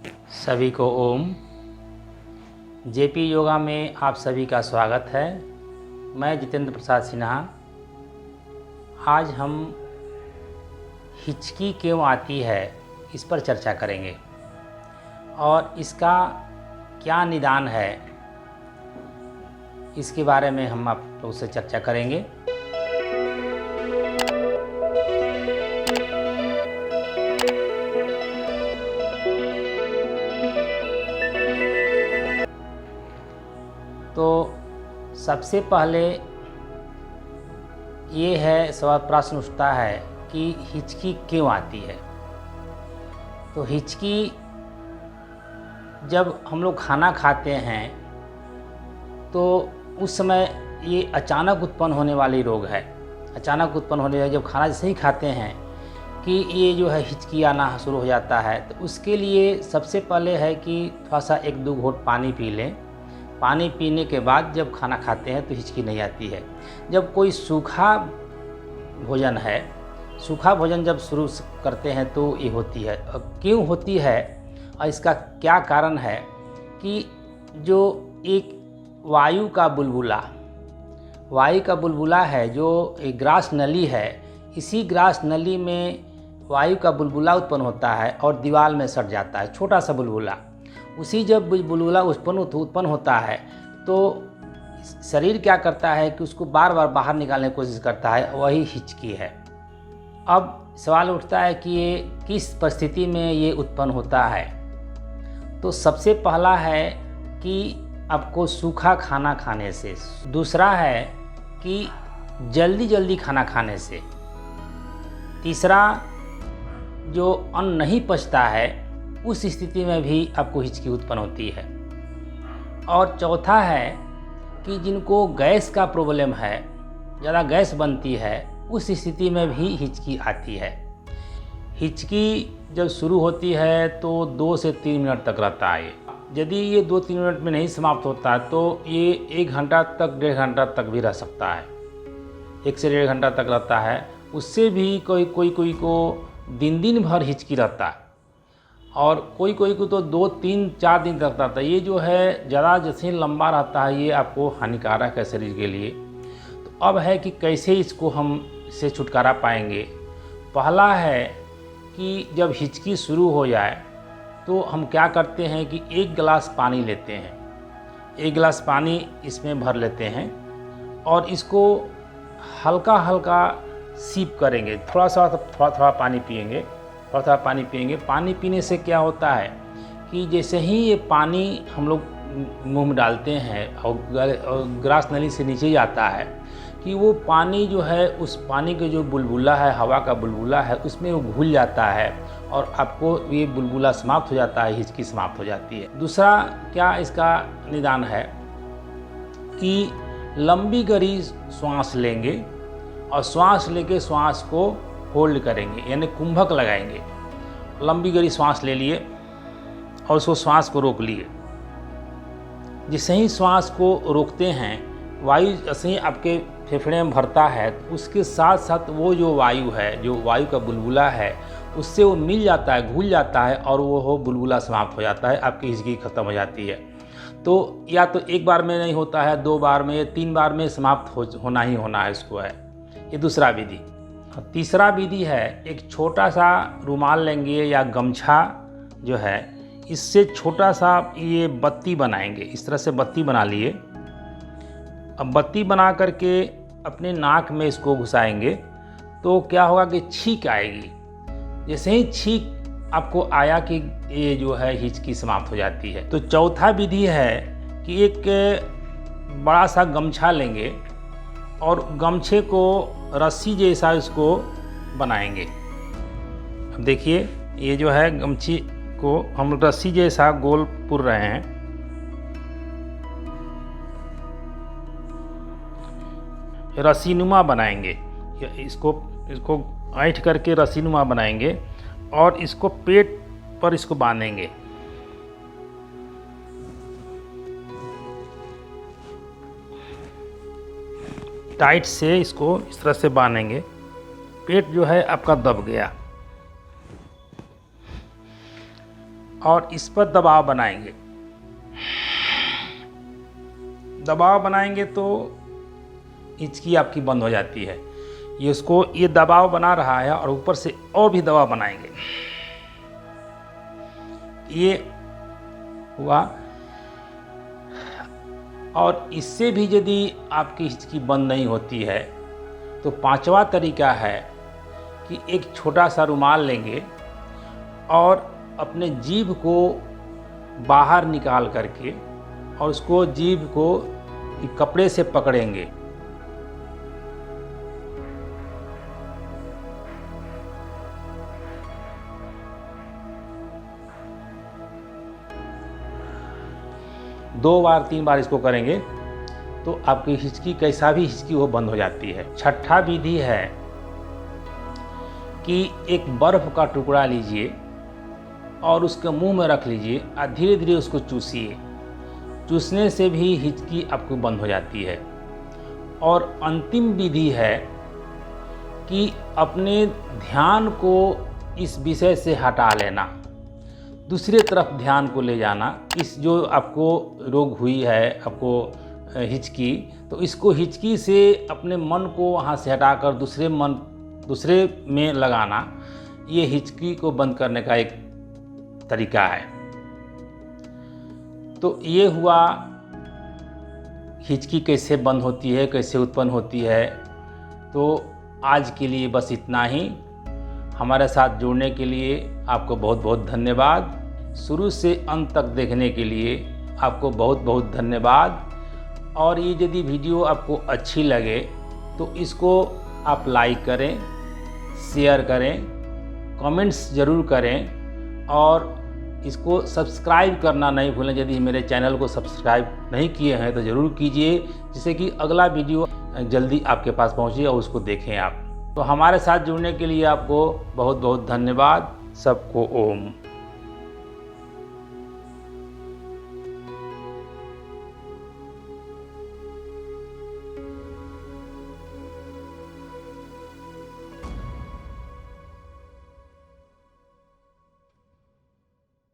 सभी को ओम। जेपी योगा में आप सभी का स्वागत है। मैं जितेंद्र प्रसाद सिन्हा। आज हम हिचकी क्यों आती है इस पर चर्चा करेंगे और इसका क्या निदान है इसके बारे में हम आप लोग से चर्चा करेंगे। तो सबसे पहले ये है सवाल प्रश्न उठता है कि हिचकी क्यों आती है। तो हिचकी जब हम लोग खाना खाते हैं तो उस समय ये अचानक उत्पन्न होने वाली रोग है। अचानक उत्पन्न होने वाली, जब खाना जैसे ही खाते हैं कि ये जो है हिचकी आना शुरू हो जाता है। तो उसके लिए सबसे पहले है कि थोड़ा सा 1-2 घूंट पानी पी लें। पानी पीने के बाद जब खाना खाते हैं तो हिचकी नहीं आती है। जब कोई सूखा भोजन है, सूखा भोजन जब शुरू करते हैं तो ये होती है। क्यों होती है और इसका क्या कारण है कि जो एक वायु का बुलबुला है, जो एक ग्रास नली है, इसी ग्रास नली में वायु का बुलबुला उत्पन्न होता है और दीवार में सट जाता है, छोटा सा बुलबुला। उसी जब बुलबुला उत्पन्न होता है तो शरीर क्या करता है कि उसको बार बार बाहर निकालने की कोशिश करता है, वही हिचकी है। अब सवाल उठता है कि ये किस परिस्थिति में ये उत्पन्न होता है। तो सबसे पहला है कि आपको सूखा खाना खाने से, दूसरा है कि जल्दी खाना खाने से, तीसरा जो अन्न नहीं पचता है उस स्थिति में भी आपको हिचकी उत्पन्न होती है, और चौथा है कि जिनको गैस का प्रॉब्लम है, ज़्यादा गैस बनती है, उस स्थिति में भी हिचकी आती है। हिचकी जब शुरू होती है तो 2 से 3 मिनट तक रहता है। यदि ये 2-3 मिनट में नहीं समाप्त होता है तो ये 1 घंटा तक, 1.5 घंटा तक भी रह सकता है। 1 से 1.5 घंटा तक रहता है। उससे भी कोई को दिन भर हिचकी रहता है, और कोई को तो 2-3-4 दिन तक रहता है। ये जो है ज़्यादा जैसे लंबा रहता है, ये आपको हानिकारक है शरीर के लिए। तो अब है कि कैसे इसको हम इससे छुटकारा पाएंगे। पहला है कि जब हिचकी शुरू हो जाए तो हम क्या करते हैं कि 1 गिलास पानी लेते हैं, 1 गिलास पानी इसमें भर लेते हैं और इसको हल्का सीप करेंगे। थोड़ा पानी पिएंगे, थोड़ा पानी पिएंगे। पानी पीने से क्या होता है कि जैसे ही ये पानी हम लोग मुंह में डालते हैं और ग्रास नली से नीचे जाता है कि वो पानी जो है, उस पानी के जो बुलबुला है, हवा का बुलबुला है, उसमें वो घुल जाता है और आपको ये बुलबुला समाप्त हो जाता है, हिचकी समाप्त हो जाती है। दूसरा क्या इसका निदान है कि लंबी गहरी श्वास लेंगे और श्वास लेके श्वास को होल्ड करेंगे, यानी कुंभक लगाएंगे। लंबी गहरी श्वास ले लिए और उसको श्वास को रोक लिए। जैसे ही श्वास को रोकते हैं, वायु जैसे ही आपके फेफड़े में भरता है, उसके साथ साथ वो जो वायु है, जो वायु का बुलबुला है, उससे वो मिल जाता है, घुल जाता है और वो बुलबुला समाप्त हो जाता है, आपकी हिचकी खत्म हो जाती है। तो या तो 1 बार में नहीं होता है, 2 बार में, 3 बार में समाप्त होना ही होना है इसको है। ये दूसरा विधि। तीसरा विधि है, एक छोटा सा रुमाल लेंगे या गमछा जो है, इससे छोटा सा ये बत्ती बनाएंगे। इस तरह से बत्ती बना लिए। अब बत्ती बना करके अपने नाक में इसको घुसाएंगे तो क्या होगा कि छींक आएगी। जैसे ही छींक आपको आया कि ये जो है हिचकी समाप्त हो जाती है। तो चौथा विधि है कि एक बड़ा सा गमछा लेंगे और गमछे को रस्सी जैसा इसको बनाएंगे। अब देखिए, ये जो है गमछी को हम रस्सी जैसा गोल पुर रहे हैं। रस्सीनुमा बनाएंगे, इसको ऐंठ करके रस्सीनुमा बनाएंगे और इसको पेट पर इसको बांधेंगे। टाइट से इसको इस तरह से बांधेंगे। पेट जो है आपका दब गया। और इस पर दबाव बनाएंगे। दबाव बनाएंगे तो हिचकी आपकी बंद हो जाती है। ये दबाव बना रहा है और ऊपर से और भी दबाव बनाएंगे। ये हुआ। और इससे भी यदि आपकी हिचकी बंद नहीं होती है तो पांचवा तरीका है कि एक छोटा सा रुमाल लेंगे और अपने जीभ को बाहर निकाल करके और उसको जीभ को कपड़े से पकड़ेंगे। दो बार 3 बार इसको करेंगे तो आपकी हिचकी, कैसा भी हिचकी हो, बंद हो जाती है। छठा विधि है कि एक बर्फ का टुकड़ा लीजिए और उसके मुंह में रख लीजिए और धीरे धीरे उसको चूसिए। चूसने से भी हिचकी आपको बंद हो जाती है। और अंतिम विधि है कि अपने ध्यान को इस विषय से हटा लेना, दूसरे तरफ ध्यान को ले जाना। इस जो आपको रोग हुई है, आपको हिचकी, तो इसको हिचकी से अपने मन को वहाँ से हटाकर दूसरे में लगाना। ये हिचकी को बंद करने का एक तरीका है। तो ये हुआ हिचकी कैसे बंद होती है, कैसे उत्पन्न होती है। तो आज के लिए बस इतना ही। हमारे साथ जुड़ने के लिए आपको बहुत बहुत धन्यवाद। शुरू से अंत तक देखने के लिए आपको बहुत बहुत धन्यवाद। और ये यदि वीडियो आपको अच्छी लगे तो इसको आप लाइक करें, शेयर करें, कमेंट्स ज़रूर करें और इसको सब्सक्राइब करना नहीं भूलें। यदि मेरे चैनल को सब्सक्राइब नहीं किए हैं तो ज़रूर कीजिए, जिससे कि अगला वीडियो जल्दी आपके पास पहुंचे और उसको देखें आप। तो हमारे साथ जुड़ने के लिए आपको बहुत बहुत धन्यवाद। सबको ओम।